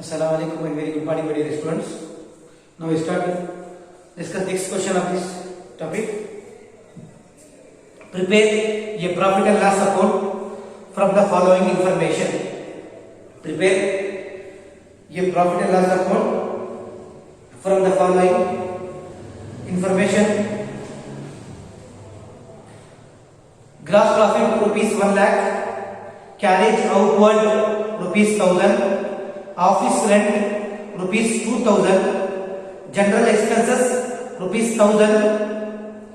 Assalamu alaikum and very good morning, my dear students. Now we start to discuss next question of this topic. Prepare a profit and loss account from the following information. Prepare a profit and loss account from the following information. Gross profit rupees 1 lakh, carriage outward rupees 1000, office rent rupees 2000, general expenses rupees 1000,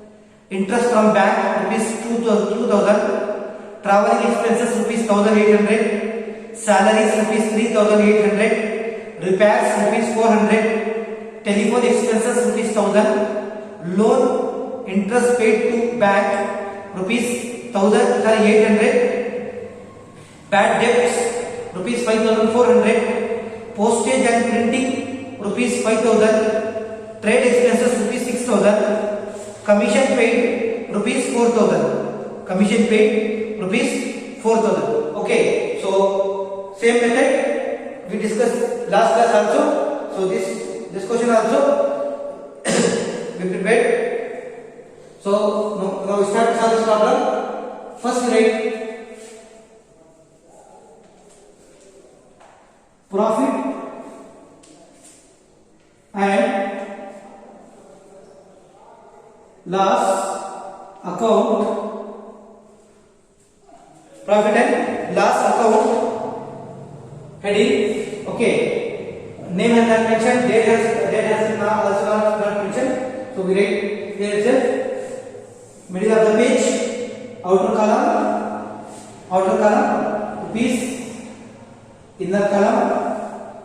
interest from bank rupees 2000, traveling expenses rupees 1800, salaries rupees 3800, repairs rupees 400, telephone expenses rupees 1000, loan interest paid to bank rupees 1800, bad debts rupees 5400, postage and printing rupees 5000, trade expenses rupees 6000, commission paid rupees 4000, commission paid rupees 4000. Okay, so same method we discussed last class also. So this question also we prepared. So now we start to solve this problem. First write profit and loss account. Profit and loss account heading. Okay, name has not mentioned, date has also not mentioned. So we write here itself. Middle of the page, outer column rupees, inner column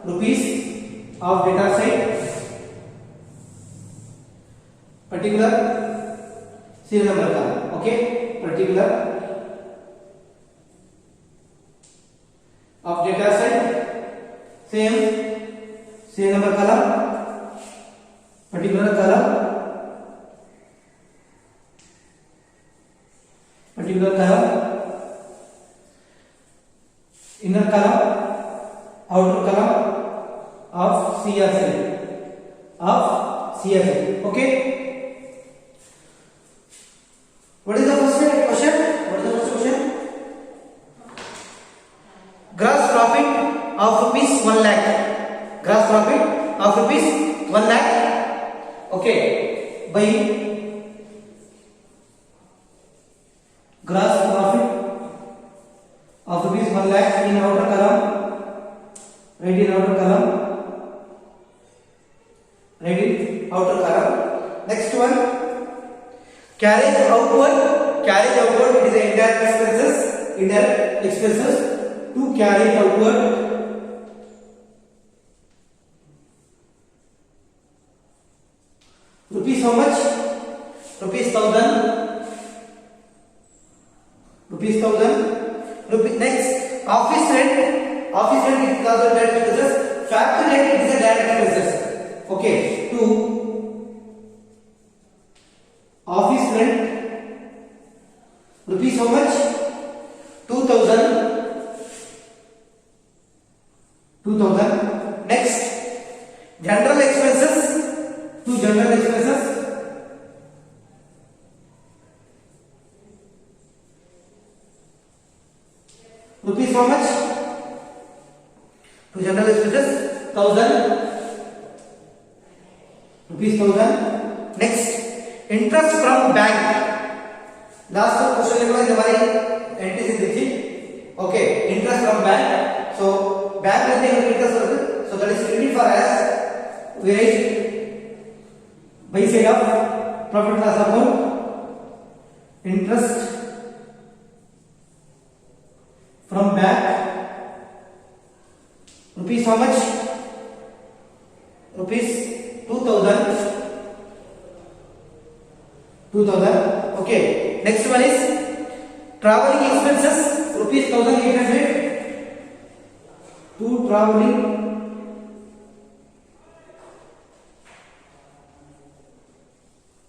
rupees of data side, particular serial number column. Okay, particular of data side, same serial number column, particular column, inner column, outer column of CSL, Okay. What is the first question? Gross profit of rupees 1 lakh. Gross profit of rupees 1 lakh. Okay. By gross profit of rupees 1 lakh in outer column, write in outer column, Next one, carriage outward, it is the indirect expenses to carry outward. Rupees how much? Rupees 1000. Next, office rent is also direct expenses. Factory rent is a direct expenses. Okay, 2. Office rent rupees how much? 2000. Next, general expenses, 2 general expenses. Rupees how much? To general expenses 1000. Rupees 1000. Next, interest from bank. Last question is हमारी entry से देखिए. Okay, interest from bank. So bank में interest, so that is credit for us. We write by side of profit loss account, interest from bank rupees how much? Rupees 2000. Okay, next one is traveling expenses rupees 1800 to traveling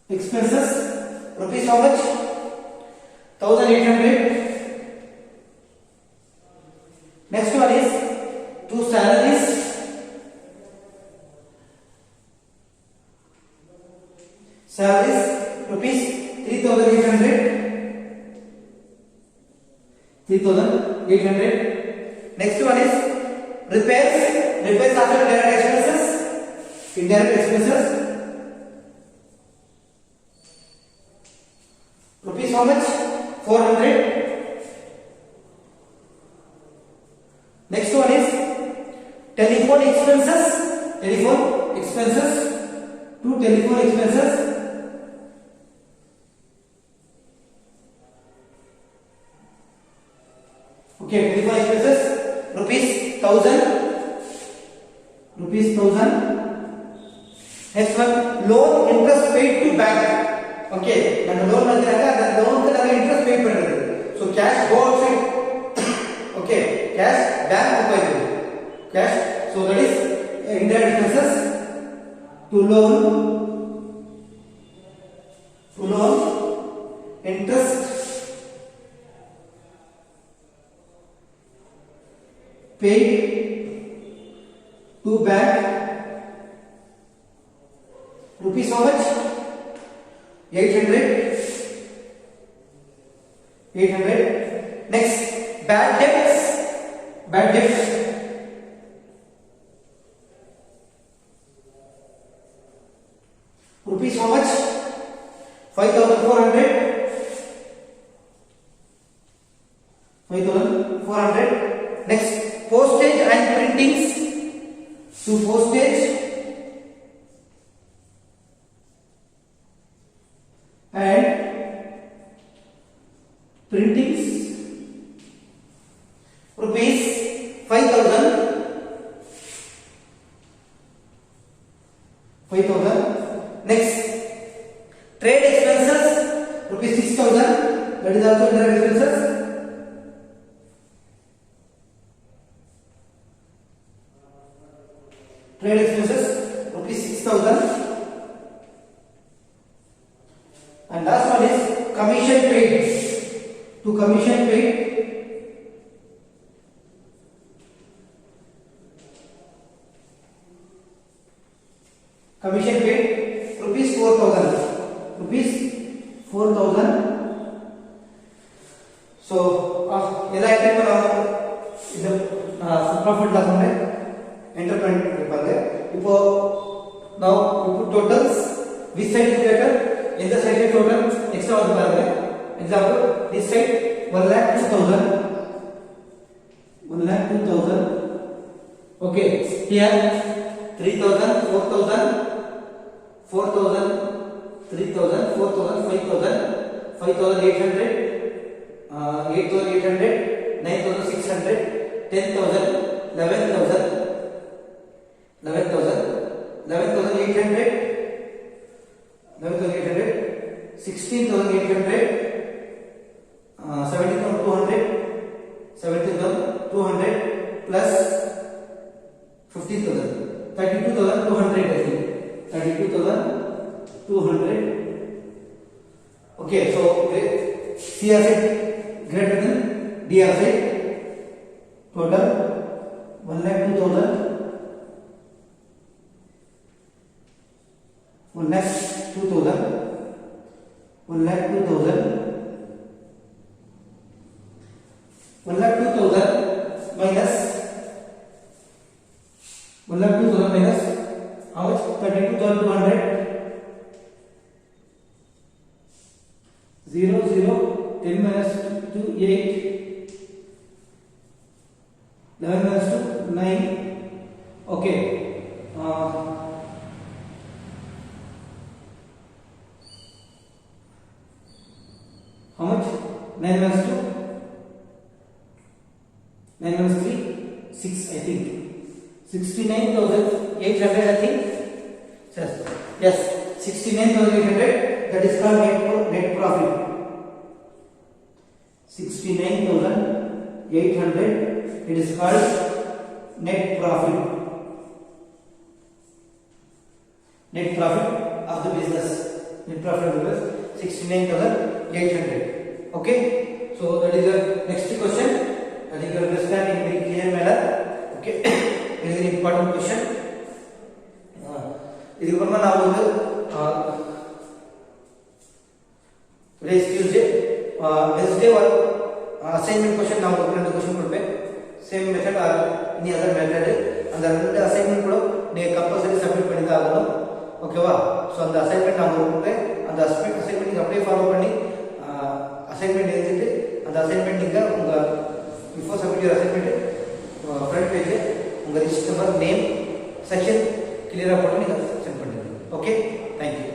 expenses rupees how much? 1800. Next one is to salaries salaries rupees 3,800. 3,800. Next one is repairs. Repairs after direct expenses. Indirect expenses. Rupees how much? 400. Next one is telephone expenses. Telephone expenses. 2 telephone expenses. Okay, telephone expenses rupees 1,000. Rupees 1,000. Next one, loan interest paid to bank. Okay, and loan madhiraga the loan ku naga interest paid pandrathu. So cash go outside. Okay, cash bank upayidu. Cash, so that is indirect expenses to loan interest paid to bank. Rupees how much? 800. 800. Next, bad debts. Bad debts. Rupees how much? 5,400. 5,400. Next, postage and printings. To postage and printings rupees 5,000. 5,000. Next, trade expenses rupees 6,000. That is also indirect expenses. Trade expenses rupees 6,000. And last one is commission paid. To commission paid rupees 4,000. Rupees 4,000. So ಎಲ್ಲ item ನಾವು ಇದು profit loss ಅಂದ್ರೆ enterprise ಇರ್ತಾರೆ. இப்போ now we put totals. Which side is better? In the side total extra வந்து பாருங்க. Example, this side 1,02,000. 1,02,000. Okay, here 3,000, 4,000, 4,000, 3,000, 4,000, 5,000, 5,800, 8,800, 9,600, 10,000, 11,000, 11,000, 11,800, 11,800, 16,800, 17,200, 17,200 plus 15,000, 32,200 I think. 32,200. Okay, so CR side greater than DR side. Total 1,02,000. 1,02,000. 1,02,000. 1,02,000 minus 1,02,000 minus how much? 32,200. 0, 0, 10 minus 2, 8. 11 minus 2, 9. Okay. How much? 9 minus 2. 9 minus 3, 6 I think. 69,800 I think. Yes, 69,800. That is called net profit. 69,800. It is called net profit. Net profit of the business. Net profit of the business 69,800. Okay. So that is the next question. I think you understand in very clear manner. Okay. It is an important question. ಇದಕ್ಕೆ ನಾವು ಒಂದು today is Tuesday. Wednesday ஒரு assignment question நான் உங்களுக்கு 2 question கொடுப்பேன். Same method R இனி other method. அந்த 2 assignment கூட நீங்க கம்பல்சரி சப்மிட் பண்ணி தான் ஆகணும். ஓகேவா? சோ அந்த அசைன்மெண்ட் நான் உங்களுக்கு கொடுப்பேன். அந்த அசைன்மெண்ட் நீங்க அப்படியே ஃபாலோ பண்ணி அசைன்மெண்ட் எழுதிட்டு அந்த அசைன்மெண்ட் நீங்க உங்க before submit your assignment front page உங்க ரிஜிஸ்டர் நம்பர் நேம் செக்ஷன் கிளியரா போட்டு நீங்க சென்ட் பண்ணுங்க. Okay, thank you.